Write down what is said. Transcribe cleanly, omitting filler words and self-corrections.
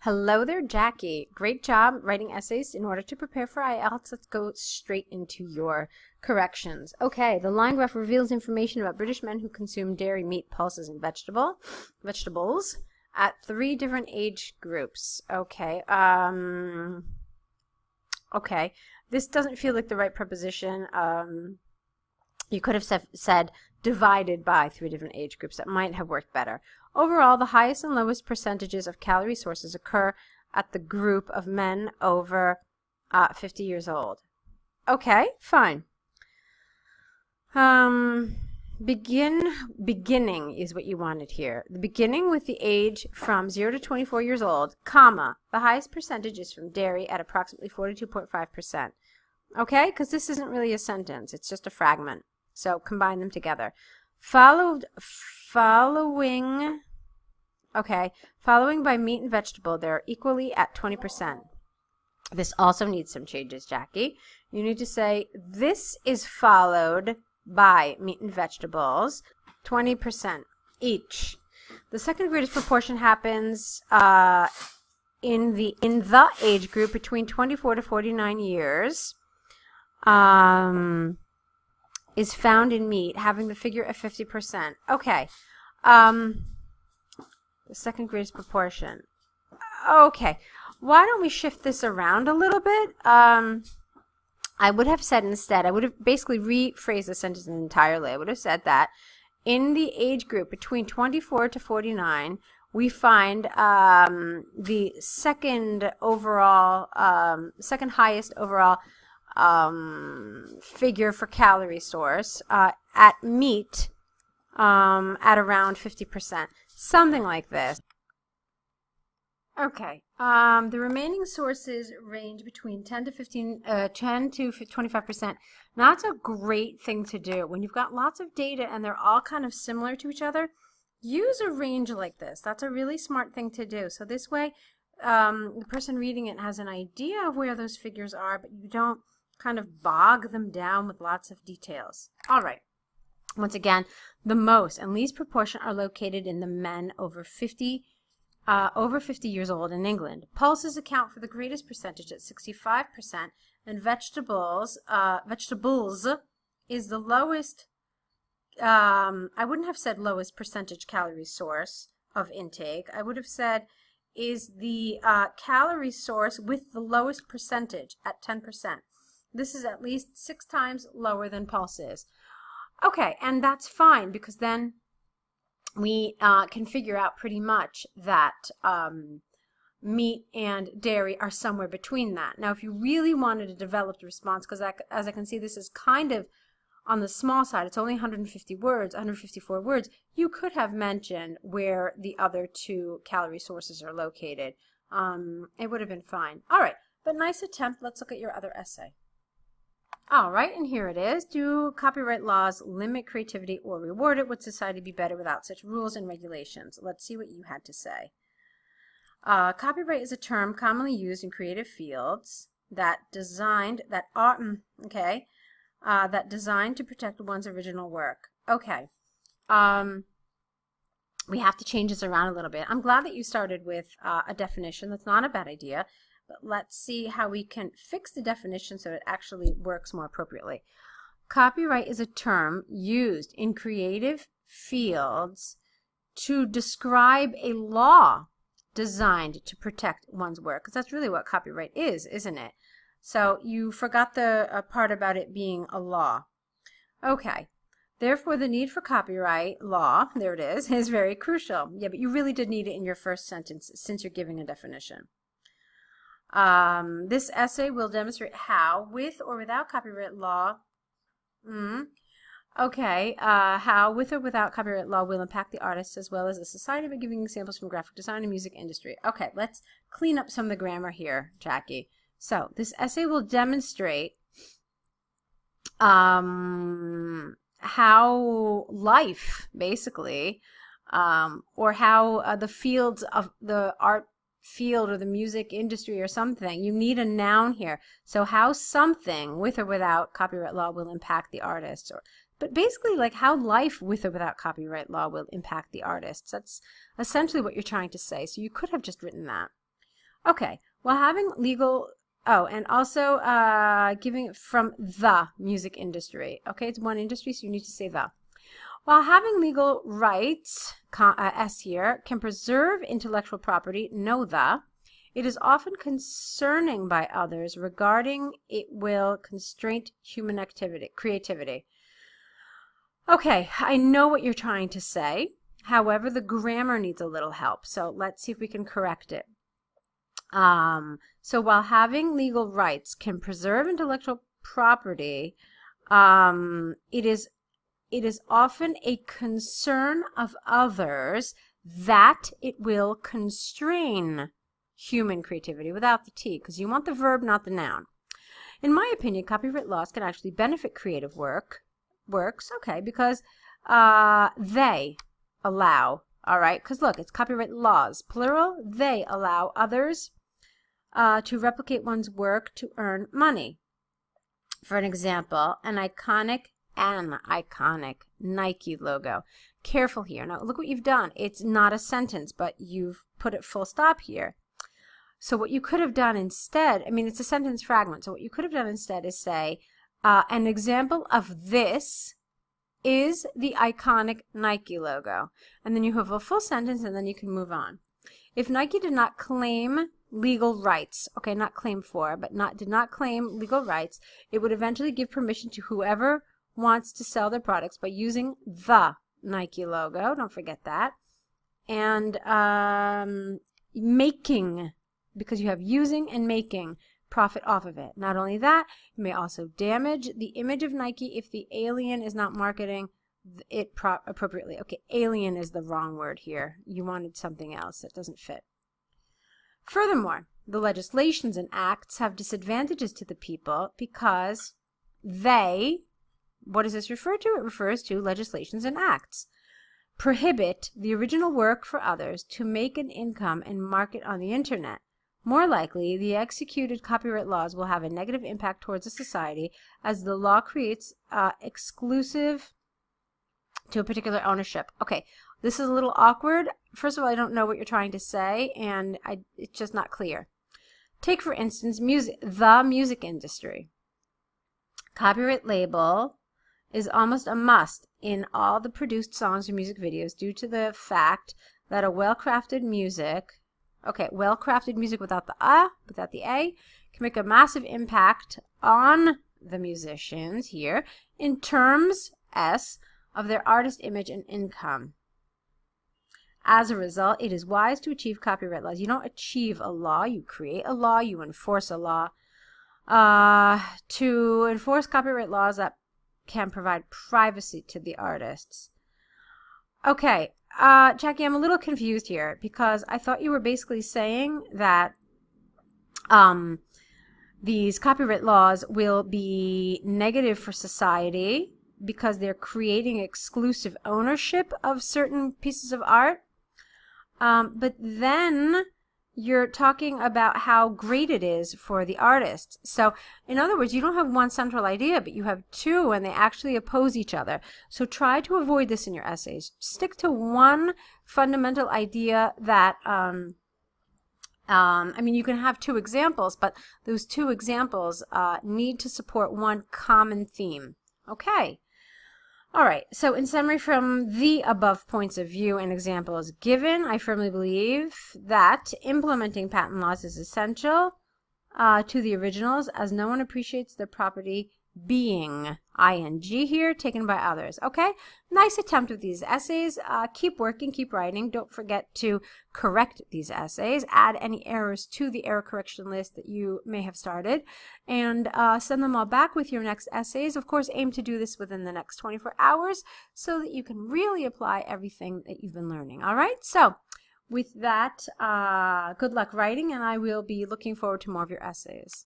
Hello there, Jackie. Great job writing essays in order to prepare for IELTS. Let's go straight into your corrections. Okay, the line graph reveals information about British men who consume dairy, meat, pulses, and vegetables at 3 different age groups. Okay, okay. This doesn't feel like the right preposition. You could have said divided by 3 different age groups. That might have worked better. Overall, the highest and lowest percentages of calorie sources occur at the group of men over 50 years old. Okay, fine. Beginning is what you wanted here. The beginning with the age from 0 to 24 years old, comma, the highest percentage is from dairy at approximately 42.5%. Okay, because this isn't really a sentence. It's just a fragment. So combine them together. Following by meat and vegetable, they're equally at 20%. This also needs some changes, Jackie. You need to say, this is followed by meat and vegetables, 20% each. The second greatest proportion happens in the age group between 24 to 49 years. Is found in meat, having the figure of 50%. Okay. The second greatest proportion. Okay. Why don't we shift this around a little bit? I would have said instead, I would have basically rephrased the sentence entirely. I would have said that in the age group between 24 to 49, we find the second highest overall figure for calorie source at meat at around 50%, something like this. Okay, the remaining sources range between 10 to 25%. Now that's a great thing to do when you've got lots of data and they're all kind of similar to each other. Use a range like this. That's a really smart thing to do. So this way, the person reading it has an idea of where those figures are, but you don't kind of bog them down with lots of details. All right. Once again, the most and least proportion are located in the men over 50 years old in England. Pulses account for the greatest percentage at 65%, and vegetables is the lowest. I wouldn't have said lowest percentage calorie source of intake. I would have said is the calorie source with the lowest percentage at 10%. This is at least 6 times lower than pulse is. Okay, and that's fine because then we can figure out pretty much that meat and dairy are somewhere between that. Now, if you really wanted a developed response, because as I can see, this is kind of on the small side, it's only 150 words, 154 words, you could have mentioned where the other 2 calorie sources are located. It would have been fine. All right, but nice attempt. Let's look at your other essay. All right, and here it is. Do copyright laws limit creativity or reward it? Would society be better without such rules and regulations? Let's see what you had to say. Copyright is a term commonly used in creative fields that designed to protect one's original work. Okay. We have to change this around a little bit. I'm glad that you started with a definition. That's not a bad idea. But let's see how we can fix the definition so it actually works more appropriately. Copyright is a term used in creative fields to describe a law designed to protect one's work, because that's really what copyright is, isn't it? So you forgot the part about it being a law. Okay. Therefore, the need for copyright law, there it is very crucial. Yeah, but you really did need it in your first sentence since you're giving a definition. This essay will demonstrate how, with or without copyright law, how with or without copyright law will impact the artists as well as the society by giving examples from graphic design and music industry. Okay, let's clean up some of the grammar here, Jackie. So, this essay will demonstrate how life, basically, or how the fields of the art field or the music industry or something, you need a noun here. So how something with or without copyright law will impact the artists, but basically like how life with or without copyright law will impact the artists. That's essentially what you're trying to say. So you could have just written that. Okay, while having legal, oh, and also giving it from the music industry. Okay, it's one industry, so you need to say the. While having legal rights, S here, can preserve intellectual property, know the, it is often concerning by others regarding it will constrain human creativity. Okay, I know what you're trying to say. However, the grammar needs a little help, so let's see if we can correct it. So while having legal rights can preserve intellectual property, it is often a concern of others that it will constrain human creativity without the T, because you want the verb, not the noun. In my opinion, copyright laws can actually benefit creative works, okay, because they allow, all right, because look, it's copyright laws, plural, they allow others to replicate one's work to earn money. For an example, an iconic Nike logo. Careful here. Now look what you've done. It's not a sentence, but you've put it full stop here. So what you could have done instead, I mean, it's a sentence fragment, so what you could have done instead is say, an example of this is the iconic Nike logo. And then you have a full sentence, and then you can move on. If Nike did not claim legal rights, okay, not claim for, but did not claim legal rights, it would eventually give permission to whoever wants to sell their products by using the Nike logo, don't forget that, and making, because you have using and making, profit off of it. Not only that, you may also damage the image of Nike if the alien is not marketing it appropriately. Okay, alien is the wrong word here. You wanted something else that doesn't fit. Furthermore, the legislations and acts have disadvantages to the people because they, what does this refer to? It refers to legislations and acts. Prohibit the original work for others to make an income and market on the internet. More likely, the executed copyright laws will have a negative impact towards a society as the law creates exclusive to a particular ownership. Okay, this is a little awkward. First of all, I don't know what you're trying to say, and it's just not clear. Take, for instance, the music industry. Copyright label is almost a must in all the produced songs or music videos due to the fact that well-crafted music without the A, can make a massive impact on the musicians here in terms, S, of their artist image and income. As a result, it is wise to achieve copyright laws. You don't achieve a law, you create a law, you enforce a law. To enforce copyright laws that can provide privacy to the artists. Okay, Jackie, I'm a little confused here because I thought you were basically saying that these copyright laws will be negative for society because they're creating exclusive ownership of certain pieces of art. But then you're talking about how great it is for the artist. So, in other words, you don't have one central idea, but you have two, and they actually oppose each other. So try to avoid this in your essays. Stick to one fundamental idea that, I mean, you can have two examples, but those two examples need to support one common theme. Okay. All right, so in summary, from the above points of view and examples given, I firmly believe that implementing patent laws is essential to the originals, as no one appreciates their property being, ing here, taken by others. Okay, nice attempt with these essays. Keep working, keep writing. Don't forget to correct these essays. Add any errors to the error correction list that you may have started, and send them all back with your next essays. Of course, aim to do this within the next 24 hours so that you can really apply everything that you've been learning. All right, so with that, good luck writing, and I will be looking forward to more of your essays.